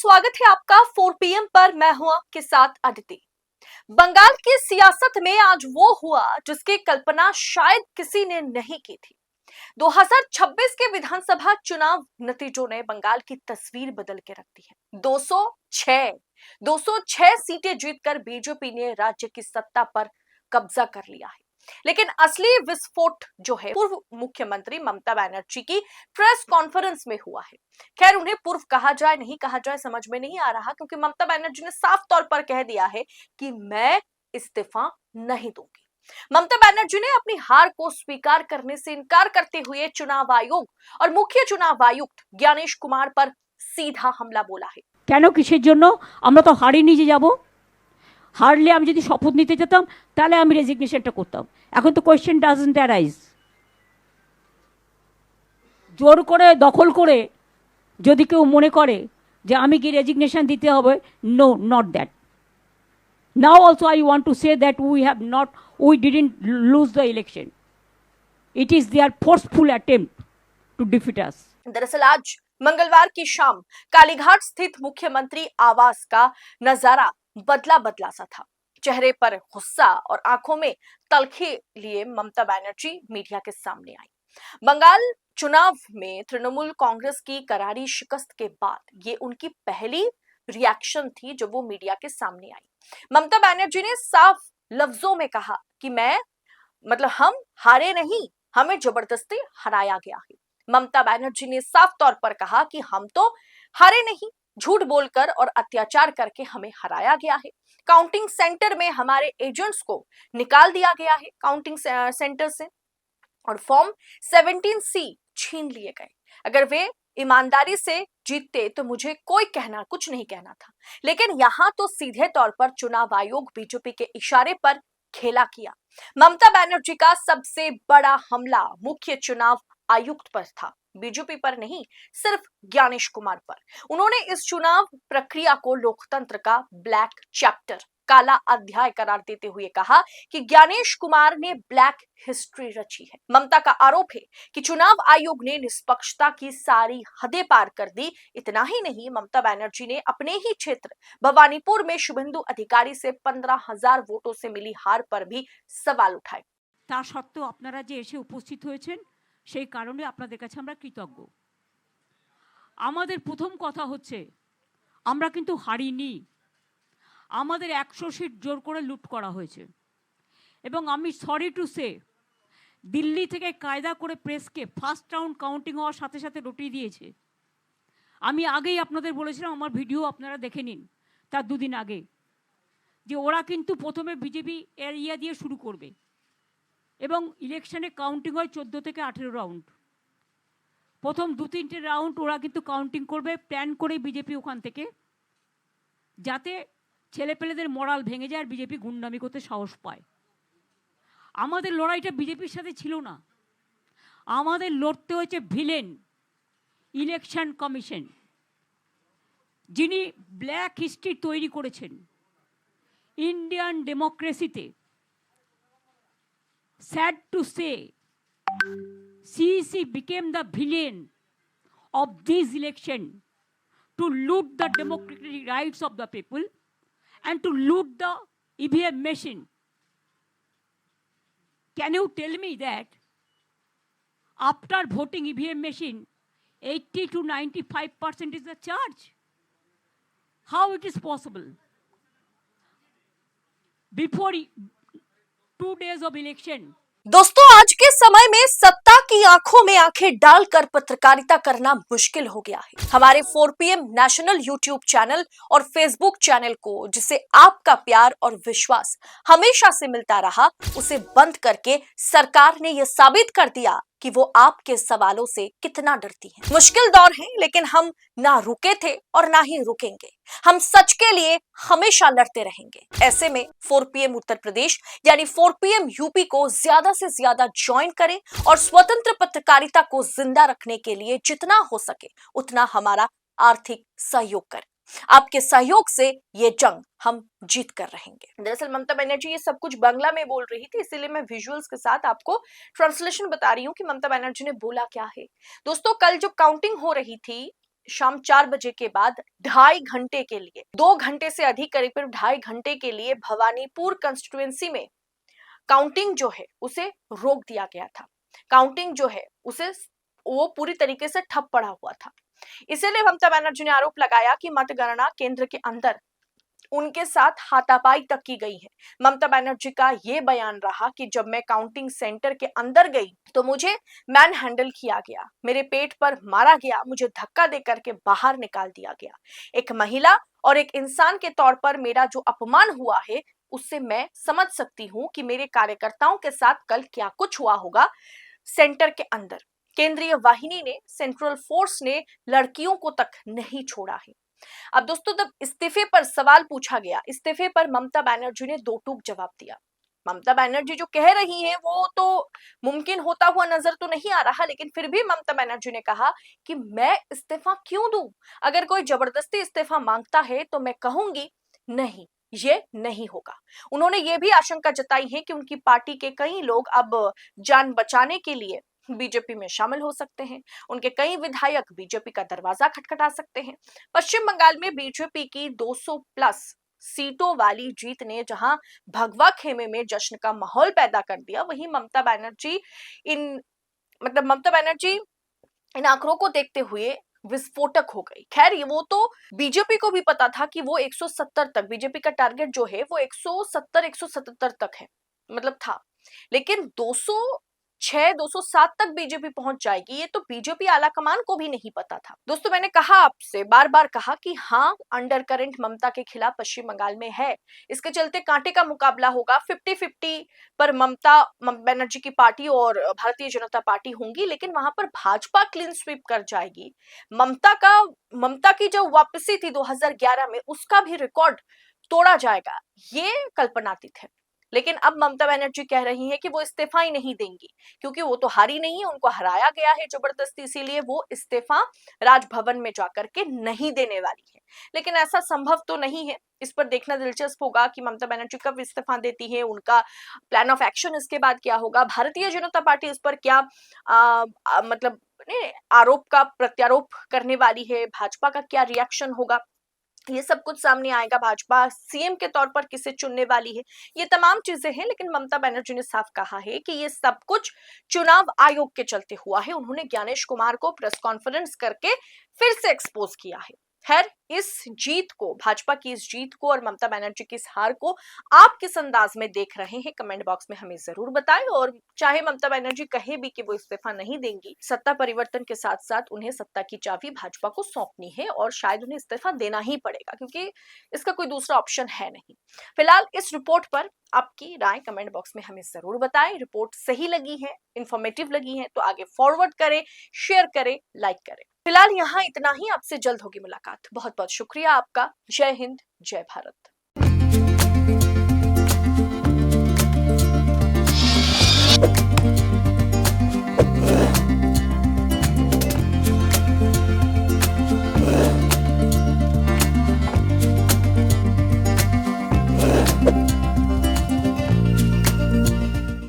स्वागत है आपका 4 PM पर। मैं हूं आपके साथ अदिति। बंगाल की सियासत में आज वो हुआ जिसकी कल्पना शायद किसी ने नहीं की थी। 2026 के विधानसभा चुनाव नतीजों ने बंगाल की तस्वीर बदल के रख दी है। 206 सीटें जीतकर बीजेपी ने राज्य की सत्ता पर कब्जा कर लिया है। लेकिन असली विस्फोट जो है पूर्व मुख्यमंत्री ममता बनर्जी की प्रेस कॉन्फ्रेंस में हुआ है। खैर, उन्हें पूर्व कहा जाए नहीं कहा जाए समझ में नहीं आ रहा, क्योंकि ममता बनर्जी ने साफ तौर पर कह दिया है कि मैं इस्तीफा नहीं दूंगी। ममता बनर्जी ने अपनी हार को स्वीकार करने से इनकार करते हुए चुनाव आयोग और मुख्य चुनाव आयुक्त ज्ञानेश कुमार पर सीधा हमला बोला है। কেন কিসের জন্য আমরা তো হারিয়ে নিয়ে যাব? হারলে আমি যদি শপথ নিতে যেতাম তাহলে আমি রেজিগনেশনটা করতাম। এখন তো কোয়েশ্চেন ডাজন্ট অ্যারাইজ। জোর করে দখল করে যদি কেউ মনে করে যে আমি কি রেজিগনেশন দিতে হবে, no, not that. Now also I want to say that we didn't lose the election. It is their forceful attempt to defeat us. दरअसल आज मंगलवार की शाम कालीघाट स्थित मुख्यमंत्री आवास का नजारा बदला बदला सा था। चेहरे पर गुस्सा और आंखों में तलखी लिए ममता बनर्जी मीडिया के सामने आई। बंगाल चुनाव में तृणमूल कांग्रेस की करारी शिकस्त के बाद ये उनकी पहली रिएक्शन थी जो वो मीडिया के सामने आई। ममता बनर्जी ने साफ लफ्जों में कहा कि हम हारे नहीं, हमें जबरदस्ती हराया गया है। ममता बनर्जी ने साफ तौर पर कहा कि हम तो हारे नहीं, झूठ बोलकर और अत्याचार करके हमें हराया गया है। काउंटिंग सेंटर में हमारे एजेंट्स को निकाल दिया गया है काउंटिंग सेंटर से, और फॉर्म 17C छीन लिए गए। अगर वे ईमानदारी से जीतते तो मुझे कुछ नहीं कहना था, लेकिन यहाँ तो सीधे तौर पर चुनाव आयोग बीजेपी के इशारे पर खेला किया। ममता बनर्जी का सबसे बड़ा हमला मुख्य चुनाव आयुक्त पर था, बीजेपी पर नहीं, सिर्फ ज्ञानेश कुमार पर। उन्होंने इस चुनाव प्रक्रिया को लोकतंत्र का ब्लैक चैप्टर, काला अध्याय करार देते हुए कहा कि ज्ञानेश कुमार ने ब्लैक हिस्ट्री रची है। ममता का आरोप है कि चुनाव आयोग ने निष्पक्षता की सारी हदें पार कर दी। इतना ही नहीं, ममता बनर्जी ने अपने ही क्षेत्र भवानीपुर में शुभेंदु अधिकारी से 15,000 वोटों से मिली हार पर भी सवाल उठाए। তা সত্ত্বেও আপনারা যে এসে উপস্থিত হয়েছেন সেই কারণে আপনাদের কাছে আমরা কৃতজ্ঞ। আমাদের প্রথম কথা হচ্ছে আমরা কিন্তু হারিনি। আমাদের 100 সিট জোর করে লুট করা হয়েছে এবং আমি সরি টু সে দিল্লি থেকে কায়দা করে প্রেসকে ফার্স্ট রাউন্ড কাউন্টিং হওয়ার সাথে সাথে রটিয়ে দিয়েছে। আমি আগেই আপনাদের বলেছিলাম, আমার ভিডিও আপনারা দেখে নিন তার দুদিন আগে, যে ওরা কিন্তু প্রথমে বিজেপি এরিয়া দিয়ে শুরু করবে এবং ইলেকশনে কাউন্টিং হয় 14 থেকে 18 রাউন্ড। প্রথম 2-3টে রাউন্ড ওরা কিন্তু কাউন্টিং করবে প্ল্যান করে বিজেপি ওখান থেকে, যাতে ছেলেপেলেদের মরাল ভেঙে যায় আর বিজেপি গুন্ডামি করতে সাহস পায়। আমাদের লড়াইটা বিজেপির সাথে ছিল না, আমাদের লড়তে হয়েছে ভিলেন ইলেকশন কমিশন, যিনি ব্ল্যাক হিস্ট্রি তৈরি করেছেন ইন্ডিয়ান ডেমোক্রেসিতে। Sad to say CEC became the villain of this election to loot the democratic rights of the people and to loot the EVM machine. Can you tell me that after voting EVM machine, 80 to 95% is the charge? How it is possible? Before 2 days of election, दोस्तों, आज के समय में सत्ता की आंखों में आंखें डालकर पत्रकारिता करना मुश्किल हो गया है। हमारे 4 PM नेशनल यूट्यूब चैनल और फेसबुक चैनल को, जिसे आपका प्यार और विश्वास हमेशा से मिलता रहा, उसे बंद करके सरकार ने यह साबित कर दिया कि वो आपके सवालों से कितना डरती है। मुश्किल दौर है, लेकिन हम ना रुके थे और ना ही रुकेंगे। हम सच के लिए हमेशा लड़ते रहेंगे। ऐसे में 4 PM उत्तर प्रदेश यानी 4 PM यूपी को ज्यादा से ज्यादा ज्वाइन करें और स्वतंत्र पत्रकारिता को जिंदा रखने के लिए जितना हो सके उतना हमारा आर्थिक सहयोग करें। आपके सहयोग से ये जंग हम जीत कर रहेंगे। दरअसल ममता बनर्जी ये सब कुछ बांग्ला में बोल रही थी, इसीलिए मैं विजुअल्स के साथ आपको ट्रांसलेशन बता रही हूँ कि ममता बनर्जी ने बोला क्या है। दोस्तों, कल जो काउंटिंग हो रही थी शाम 4 बजे के बाद 2.5 घंटे के लिए, 2 घंटे से अधिक, करीब 2.5 घंटे के लिए भवानीपुर कंस्टिट्यूएंसी में काउंटिंग जो है उसे रोक दिया गया था। काउंटिंग जो है उसे वो पूरी तरीके से ठप पड़ा हुआ था। इसीलिए ममता बनर्जी ने आरोप लगाया कि मतगणना केंद्र के अंदर उनके साथ हाथापाई तक की गई है। ममता बनर्जी का यह बयान रहा कि जब मैं काउंटिंग सेंटर के अंदर गई तो मुझे मैन हैंडल किया गया, मेरे पेट पर मारा गया, मुझे धक्का देकर के बाहर निकाल दिया गया। एक महिला और एक इंसान के तौर पर मेरा जो अपमान हुआ है उससे मैं समझ सकती हूं कि मेरे कार्यकर्ताओं के साथ कल क्या कुछ हुआ होगा सेंटर के अंदर। केंद्रीय वाहिनी ने, सेंट्रल फोर्स ने लड़कियों को तक नहीं छोड़ा है। अब दोस्तों, जब इस्तीफे पर सवाल पूछा गया, इस्तीफे पर ममता बनर्जी ने दो टूक जवाब दिया। ममता बनर्जी जो कह रही है वो तो मुमकिन होता हुआ नजर तो नहीं आ रहा, लेकिन फिर भी ममता बनर्जी ने कहा कि मैं इस्तीफा क्यों दूं? अगर कोई जबरदस्ती इस्तीफा मांगता है तो मैं कहूंगी नहीं, ये नहीं होगा। उन्होंने ये भी आशंका जताई है कि उनकी पार्टी के कई लोग अब जान बचाने के लिए बीजेपी में शामिल हो सकते हैं। उनके कई विधायक बीजेपी का दरवाजा खटखटा सकते हैं। पश्चिम बंगाल में बीजेपी की 200 प्लस सीटों वाली जीत ने जहां भगवा खेमे में जश्न का माहौल पैदा कर दिया, वहीं इन ममता बनर्जी इन आंकड़ों को देखते हुए विस्फोटक हो गई। खैर, ये वो तो बीजेपी को भी पता था कि वो 170 तक, बीजेपी का टारगेट जो है वो 170-177 तक है, था। लेकिन 206, 207 तक बीजेपी पहुंच जाएगी, ये तो बीजेपी आला कमान को भी नहीं पता था। दोस्तों, मैंने कहा आपसे, बार बार कहा कि हाँ, अंडर करंट ममता के खिलाफ पश्चिम बंगाल में है। इसके चलते कांटे का मुकाबला होगा। 50-50 पर ममता बनर्जी की पार्टी और भारतीय जनता पार्टी होंगी, लेकिन वहां पर भाजपा क्लीन स्वीप कर जाएगी। ममता की जो वापसी थी 2011 में, उसका भी रिकॉर्ड तोड़ा जाएगा, ये कल्पनातीत है। लेकिन अब ममता बनर्जी कह रही है कि वो इस्तीफा ही नहीं देंगी, क्योंकि वो तो हारी नहीं है, उनको हराया गया है जबरदस्ती, इसीलिए वो इस्तीफा राजभवन में जाकर के नहीं देने वाली है। लेकिन ऐसा संभव तो नहीं है। इस पर देखना दिलचस्प होगा कि ममता बनर्जी कब इस्तीफा देती है, उनका प्लान ऑफ एक्शन इसके बाद क्या होगा। भारतीय जनता पार्टी इस पर क्या आरोप का प्रत्यारोप करने वाली है, भाजपा का क्या रिएक्शन होगा, ये सब कुछ सामने आएगा। भाजपा सीएम के तौर पर किसे चुनने वाली है, ये तमाम चीजें हैं। लेकिन ममता बनर्जी ने साफ कहा है कि ये सब कुछ चुनाव आयोग के चलते हुआ है। उन्होंने ज्ञानेश कुमार को प्रेस कॉन्फ्रेंस करके फिर से एक्सपोज किया है। खैर, इस जीत को, भाजपा की इस जीत को और ममता बनर्जी की इस हार को आप किस अंदाज में देख रहे हैं, कमेंट बॉक्स में हमें जरूर बताएं। और चाहे ममता बनर्जी कहे भी कि वो इस्तीफा नहीं देंगी, सत्ता परिवर्तन के साथ साथ उन्हें सत्ता की चाबी भाजपा को सौंपनी है और शायद उन्हें इस्तीफा देना ही पड़ेगा, क्योंकि इसका कोई दूसरा ऑप्शन है नहीं। फिलहाल इस रिपोर्ट पर आपकी राय कमेंट बॉक्स में हमें जरूर बताएं। रिपोर्ट सही लगी है, इंफॉर्मेटिव लगी है तो आगे फॉरवर्ड करें, शेयर करें, लाइक करें। फिलहाल यहाँ इतना ही। आपसे जल्द होगी मुलाकात। बहुत बहुत शुक्रिया आपका। जय हिंद, जय भारत।